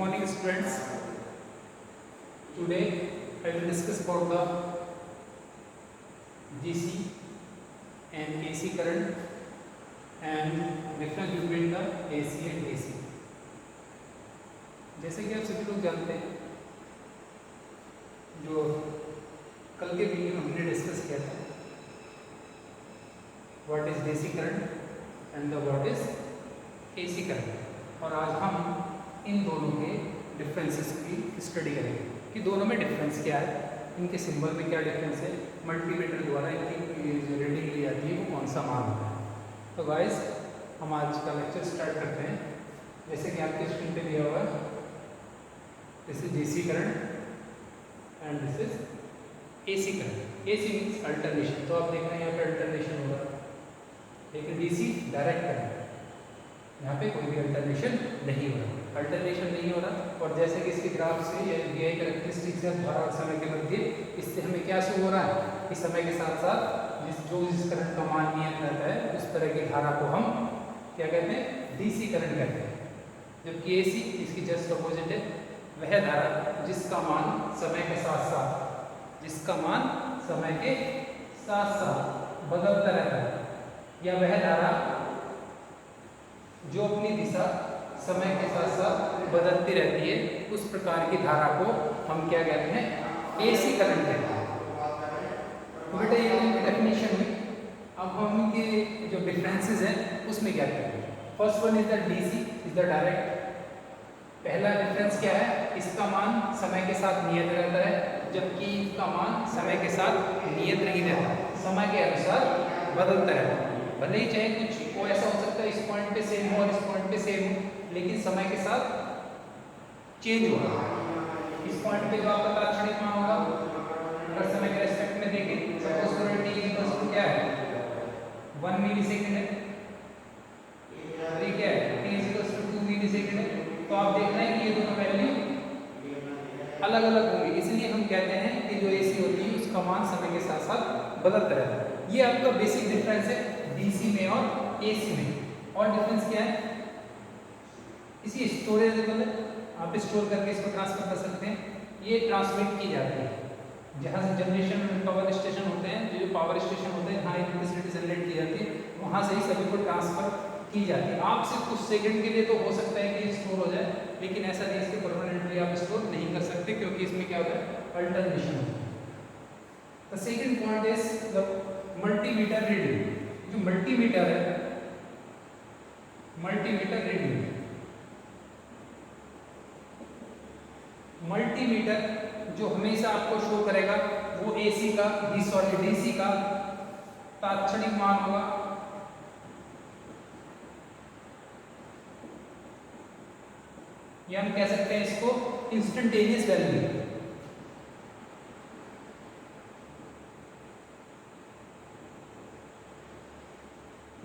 morning students. Today I will discuss about the DC and AC current and difference between the AC and DC. जैसे कि आप सभी लोग जानते हैं, जो कल के वीडियो में हमने डिस्कस किया था, what is DC current and the what is AC current, और आज हम इन दोनों के डिफरेंसेस की स्टडी करेंगे कि दोनों में डिफरेंस क्या है, इनके सिंबल में क्या डिफरेंस है, मल्टीमीटर द्वारा इनकी जो रीडिंग ली जाती है वो कौन सा मान होता है। तो गाइस हम आज का लेक्चर स्टार्ट करते हैं। जैसे कि आपके स्क्रीन पे दिया हुआ है, this is DC current and this is AC current. AC means alternation, तो आप देख रहे हैं यहाँ पे अल्टरनेशन हो रहा है, लेकिन DC डायरेक्ट करंट, यहाँ पे कोई भी अल्टरनेशन नहीं हो रहा, अल्टरनेशन नहीं हो रहा। और जैसे कि इसके ग्राफ से ये कैरेक्टरिस्टिक्स है धारा और समय के मध्य, इससे हमें क्या शो हो रहा है कि समय के साथ साथ जिस करंट का मान नियत रहता है उस तरह की धारा को हम क्या कहते हैं, DC करंट कहते हैं। जबकि AC इसकी जस्ट अपोजिट है, वह धारा जिसका मान समय के साथ साथ बदलता रहता है, या वह धारा जो अपनी दिशा समय के साथ साथ बदलती रहती है, उस प्रकार की धारा को हम क्या कहते हैं, AC करंट कहते हैं। तो बेटा ये डेफिनेशन में अब हम इनके जो डिफरेंसेस हैं उसमें क्या करेंगे। First one is the DC is the direct. पहला डिफरेंस क्या है, इसका मान समय के साथ नियत रहता है, जबकि इसका मान समय के साथ नियत नहीं रहता, समय के अनुसार बदलता रहता है। भले ही चाहे कुछ वो ऐसा हो सकता है इस पॉइंट पे सेम हो और इस पॉइंट पे सेम हो, लेकिन समय के साथ चेंज होगा। इस पॉइंट पे जो आपका तात्क्षणिक मान होगा, अगर समय के रेस्पेक्ट में देखें, सपोज करो t इक्वल्स टू क्या है 1 मिलीसेकंड है, और ये क्या है t इक्वल्स टू 2 मिलीसेकंड है। तो आप देख रहे हैं कि ये दोनों वैल्यू अलग अलग होंगी, इसलिए हम कहते हैं कि जो AC होती है उसका मान समय के साथ साथ बदलता रहता है। ये आपका बेसिक डिफरेंस है DC में और AC में। और डिफरेंस क्या है, इसी स्टोरेजेबल है, आप स्टोर करके इसको ट्रांसफर कर सकते हैं। ये ट्रांसमिट की जाती है जहाँ से जनरेशन पावर स्टेशन होते हैं, जो पावर स्टेशन होते हैं जहाँ इलेक्ट्रिसिटी जनरेट की जाती है, वहाँ से ही सभी को ट्रांसफर की जाती है। आप सिर्फ कुछ सेकंड के लिए तो हो सकता है कि स्टोर हो जाए, लेकिन ऐसा नहीं, इसके परमानेंटली आप स्टोर नहीं कर सकते, क्योंकि इसमें क्या होता है, अल्टरनेशन होता है। The second point is the multimeter reading. जो मल्टीमीटर है, मल्टीमीटर रीडिंग, मल्टीमीटर जो हमेशा आपको शो करेगा वो DC का तात्क्षणिक मान होगा, या हम कह सकते हैं इसको इंस्टेंटेनियस वैल्यू।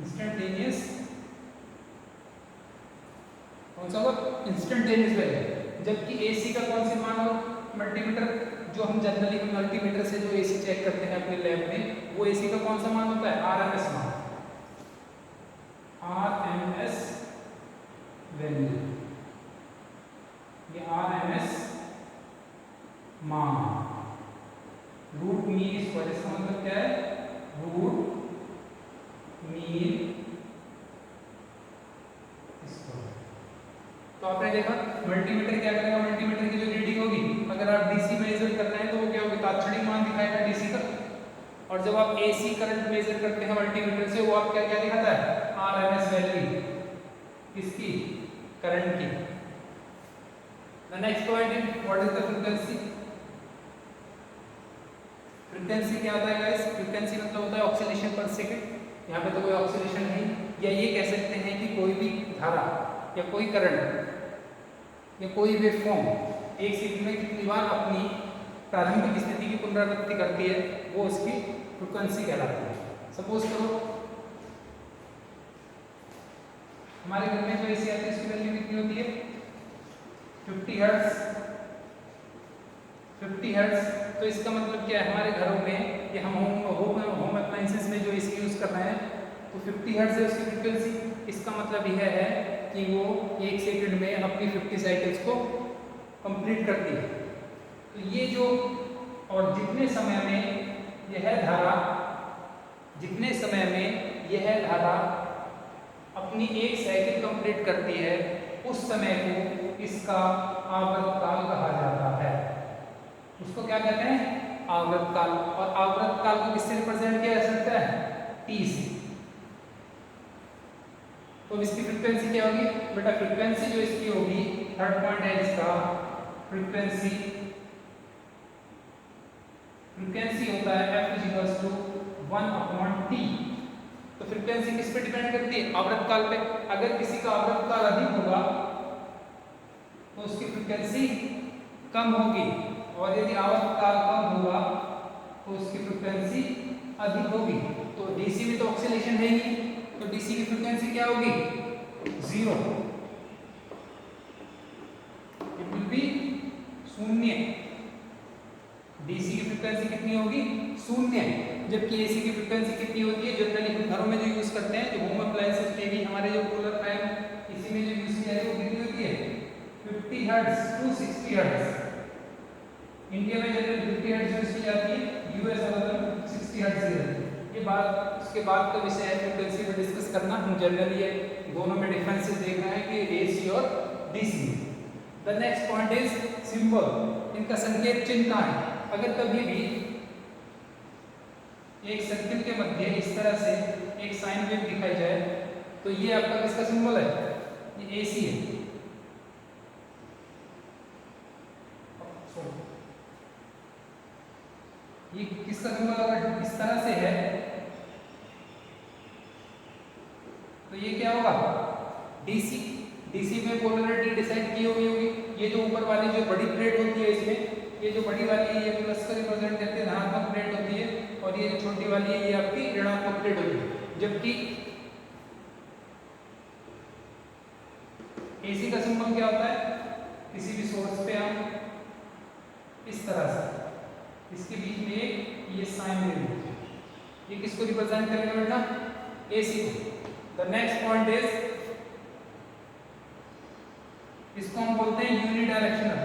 इंस्टेंटेनियस कौन सा होगा, इंस्टेंटेनियस वैल्यू। जबकि AC का कौन से मान होगा, मल्टीमीटर जो हम जनरली मल्टीमीटर से जो AC चेक करते हैं अपने लैब में, वो AC का कौन सा मान होता है, RMS मान, RMS वैल्यू, ये RMS मान, रूट मीन स्क्वायर। इसका मतलब क्या है, रूट मीन स्क्वायर। तो आपने देखा मल्टीमीटर क्या करेगा, मल्टीमीटर की जो रीडिंग होगी, अगर आप DC मेजर कर रहे हैं तो वो क्या होगा, तात्क्षणिक मान दिखाएगा DC का। और जब आप AC करंट मेजर करते हैं मल्टीमीटर से, वो आप क्या क्या दिखाता है, RMS वैल्यू किसकी, करंट की। The next point is what is the frequency. Frequency क्या होता है गाइस, फ्रीक्वेंसी मतलब होता है ऑक्सीलेशन पर सेकंड। यहाँ पे तो कोई ऑक्सीलेशन नहीं, या ये कह सकते हैं कि कोई भी धारा या कोई करंट या कोई वेवफॉर्म एक सेकंड में कितनी बार अपनी प्रारंभिक स्थिति की पुनरावृत्ति करती है, वो उसकी फ्रीक्वेंसी कहलाती है। सपोज करो हमारे घर में जो AC आती है उसकी वैल्यू कितनी होती है, 50 हर्ट्ज। 50 हर्ट्ज, तो इसका मतलब क्या है, हमारे घरों में या हम होम अप्लायंसेस में जो AC यूज कर रहे हैं, तो 50 हर्ट्ज है उसकी फ्रीक्वेंसी। इसका मतलब यह है कि वो 1 सेकंड में अपनी 50 साइकिल्स को कंप्लीट करती है। तो ये जो और जितने समय में यह धारा अपनी 1 साइकिल कंप्लीट करती है, उस समय को इसका आवर्तकाल कहा जाता है। उसको क्या कहते हैं? आवर्तकाल। और आवर्तकाल को किससे रिप्रेजेंट किया जा सकता है? टी से। तो इसकी फ्रीक्वेंसी क्या होगी बेटा? फ्रीक्वेंसी जो इसकी होगी, थर्ड पॉइंट है इसका, फ्रीक्वेंसी होता है F=1/T। तो फ्रीक्वेंसी किस पे डिपेंड करती है? आवर्तकाल पे। अगर किसी का आवर्तकाल अधिक होगा तो उसकी फ्रीक्वेंसी कम होगी, और यदि आवर्तकाल कम होगा तो उसकी फ्रीक्वेंसी अधिक होगी। तो डीसी में तो ऑक्सीलेशन है ही, तो डीसी की फ्रीक्वेंसी क्या होगी? 0। It will be 0। डीसी की फ्रीक्वेंसी कितनी होगी? 0। जबकि एसी की फ्रीक्वेंसी कितनी होती है? जनरली हम घरों में जो यूज करते हैं, जो होम अप्लायंसेस में भी, हमारे जो कूलर फैन इसी में जो यूज किया है, वो कितनी होती है? 50 हर्ट्ज टू 60 हर्ट्ज। इंडिया में जनरली 50 हर्ट्ज यूज की जाती है, यूएस और 60 हर्ट्ज की जाती है। ये बात उसके बाद का विषय है फ्रीक्वेंसी पर डिस्कस करना। हम जनरली ये दोनों में डिफरेंसेस देखना है कि एसी और DC. The next point is symbol. इनका संकेत चिन्ह कहाँ है? अगर कभी भी एक सर्किल के मध्य इस तरह से एक साइन वेव दिखाई जाए, तो ये आपका किसका सिंबल है? ये एसी है। ये किसका सिंबल अगर इस तरह से है तो ये क्या होगा? डीसी। डीसी में पोलैरिटी डिसाइड की हुई होगी। ये जो ऊपर वाली जो बड़ी प्लेट होती है, इसमें ये जो बड़ी वाली है, ये प्लस का रिप्रेजेंट करते हैं, धनात्मक प्लेट होती है, और ये जो छोटी वाली है, ये आपकी ऋणात्मक प्लेट होती है। जबकि एसी का सिंबल क्या होता है? किसी भी सोर्स पे हम इस तरह से इसके बीच में एक ये साइन वेव, ये किसको रिप्रेजेंट करेगा बेटा? एसी को। द नेक्स्ट पॉइंट इज, इसको हम बोलते हैं यूनिडायरेक्शनल।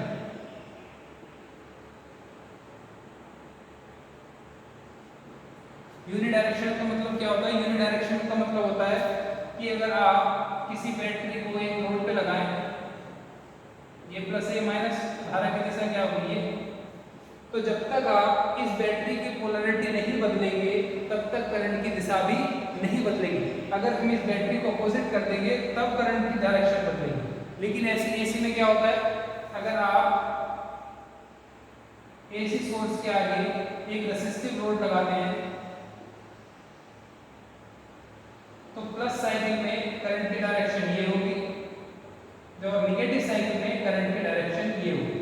यूनिडायरेक्शनल का मतलब क्या होता है? यूनिडायरेक्शनल का मतलब होता है कि अगर आप किसी बैटरी को एक नोड पे लगाएं, ये प्लस है, ये माइनस, धारा की दिशा क्या होगी? ये। तो जब तक आप इस बैटरी की पोलैरिटी नहीं बदलेंगे, तब तक करंट की दिशा भी नहीं बदलेगी। अगर हम इस बैटरी को अपोजिट कर देंगे, तब करंट की डायरेक्शन बदलेगी। लेकिन एसी में क्या होता है? अगर आप एसी सोर्स के आगे एक रेसिस्टिव लोड लगाते हैं, तो प्लस साइकिल में करंट की डायरेक्शन ये होगी, जब नेगेटिव साइकिल में करंट की डायरेक्शन ये होगी।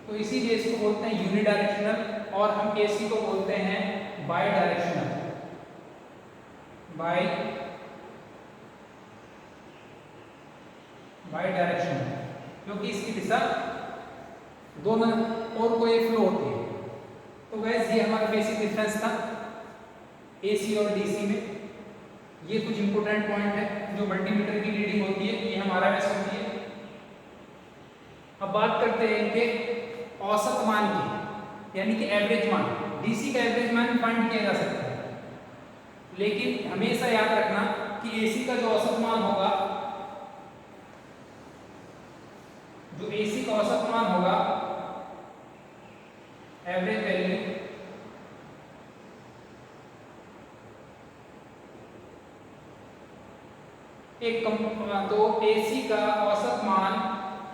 तो इसीलिए इसको बोलते हैं यूनिडायरेक्शनल, और हम एसी को बोलते हैं बाई डायरेक्शनल। बाई डायरेक्शनल, क्योंकि इसकी दिशा दोनों और कोई फ्लो होती है। तो वैसे ये हमारा बेसिक डिफरेंस था एसी और डीसी में। ये कुछ इंपोर्टेंट पॉइंट है। जो मल्टीमीटर की रीडिंग होती है, ये हमारा एस होती है। अब बात करते हैं इनके औसत मान की, यानी कि एवरेज मान। डीसी का एवरेज मान फाइंड किया जा सकता है, लेकिन हमेशा याद रखना कि एसी का जो औसत मान होगा, जो एसी का औसत मान होगा, एवरेज वैल्यू, तो एसी का औसत मान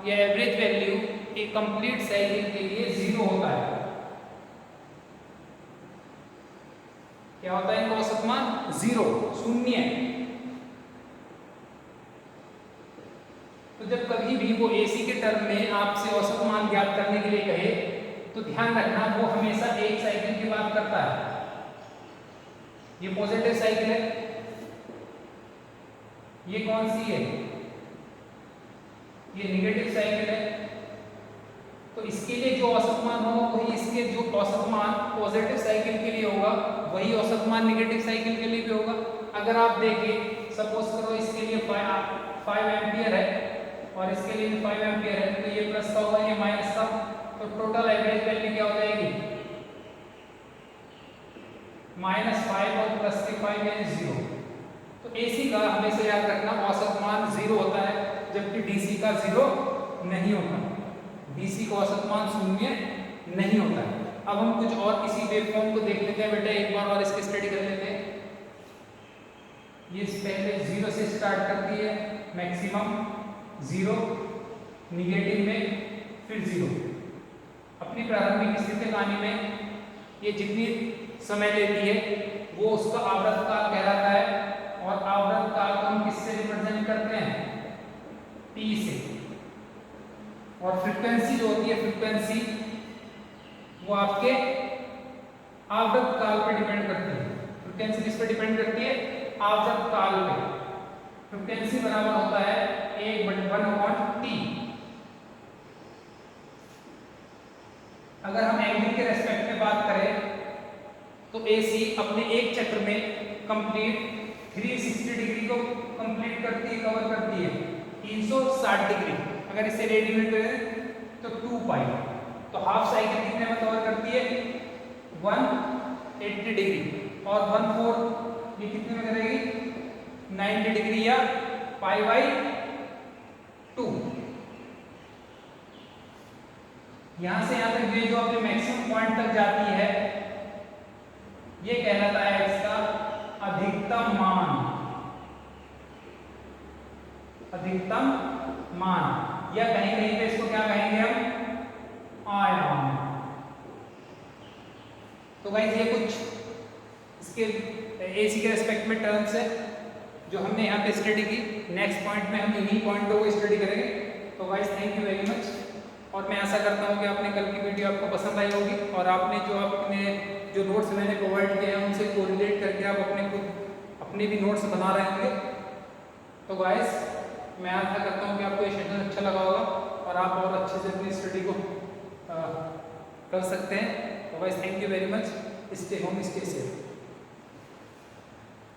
या एवरेज वैल्यू एक कंप्लीट साइकिल के लिए 0 होता है। क्या होता है इनका औसत मान? 0, 0। तो जब कभी भी वो एसी के टर्म में आपसे औसत मान ज्ञात करने के लिए कहे, तो ध्यान रखना वो हमेशा एक साइकिल की बात करता है। ये पॉजिटिव साइकिल है, ये कौन सी है? ये नेगेटिव साइकिल है। तो इसके लिए जो औसत मान होगा, वही इसके जो औसत मान पॉजिटिव साइकिल के लिए होगा, वही औसत मान नेगेटिव साइकिल के लिए भी होगा। अगर आप देखें, सपोज करो इसके लिए 5 एम्पियर है और इसके लिए भी 5 एम्पियर है, तो ये प्लस का होगा, ये माइनस का, तो टोटल एवरेज वैल्यू क्या हो जाएगी? -5 और प्लस के 5 यानी 0। तो एसी का हमेशा याद रखना औसत मान 0 होता है, जबकि डीसी का 0 नहीं होता। डीसी का औसत मान 0 नहीं होता है। अब हम कुछ और किसी वेवफॉर्म को देख लेते हैं बेटा, एक बार और इसकी स्टडी कर लेते हैं। ये पहले 0 से स्टार्ट करती है, मैक्सिमम 0, निगेटिव में फिर 0। अपनी प्रारंभिक स्थिति कहानी में ये जितनी समय लेती है वो उसका आवर्त काल कहलाता है, और आवर्त काल को हम किससे रिप्रेजेंट करते हैं? टी से। और फ्रीक्वेंसी जो होती है, फ्रीक्वेंसी वो आपके आवर्त काल पर डिपेंड करती है। फ्रीक्वेंसी किस पर डिपेंड करती है? आवर्त काल पे। फ्रीक्वेंसी बराबर होता है 1/1/T। अगर हम एंगल के रेस्पेक्ट में बात करें तो एसी अपने एक चक्र में कंप्लीट 360 डिग्री को कंप्लीट करती है, कवर करती है 360 डिग्री। अगर इसे रेडियन में करें तो 2 पाई, तो हाफ साइकिल कितने में कवर करती है? 180 डिग्री, और 1/4 ये कितने में करेगी? 90 डिग्री या π/2। यहां से यहां तक ये जो अपने मैक्सिमम पॉइंट तक जाती है, ये कहलाता है इसका अधिकतम मान। अधिकतम मान, या कहीं कहीं पे इसको क्या कहेंगे हम? आयाम। तो गाइस ये कुछ इसके एसी के रेस्पेक्ट में टर्म्स है जो हमने यहाँ पे स्टडी की। नेक्स्ट पॉइंट में हम इन्हीं पॉइंटों को स्टडी करेंगे। तो guys thank you very much, और मैं आशा करता हूँ कि आपने कल की वीडियो आपको पसंद आई होगी, और आपने जो नोट्स मैंने प्रोवाइड किए हैं उनसे कोरिलेट करके आप अपने भी नोट्स बना रहे होंगे। तो गाइस मैं आशा करता हूँ कि आपको ये सेशन अच्छा लगा होगा और आप और अच्छे से अपनी स्टडी को कर सकते हैं। तो guys thank you very much, stay home stay safe.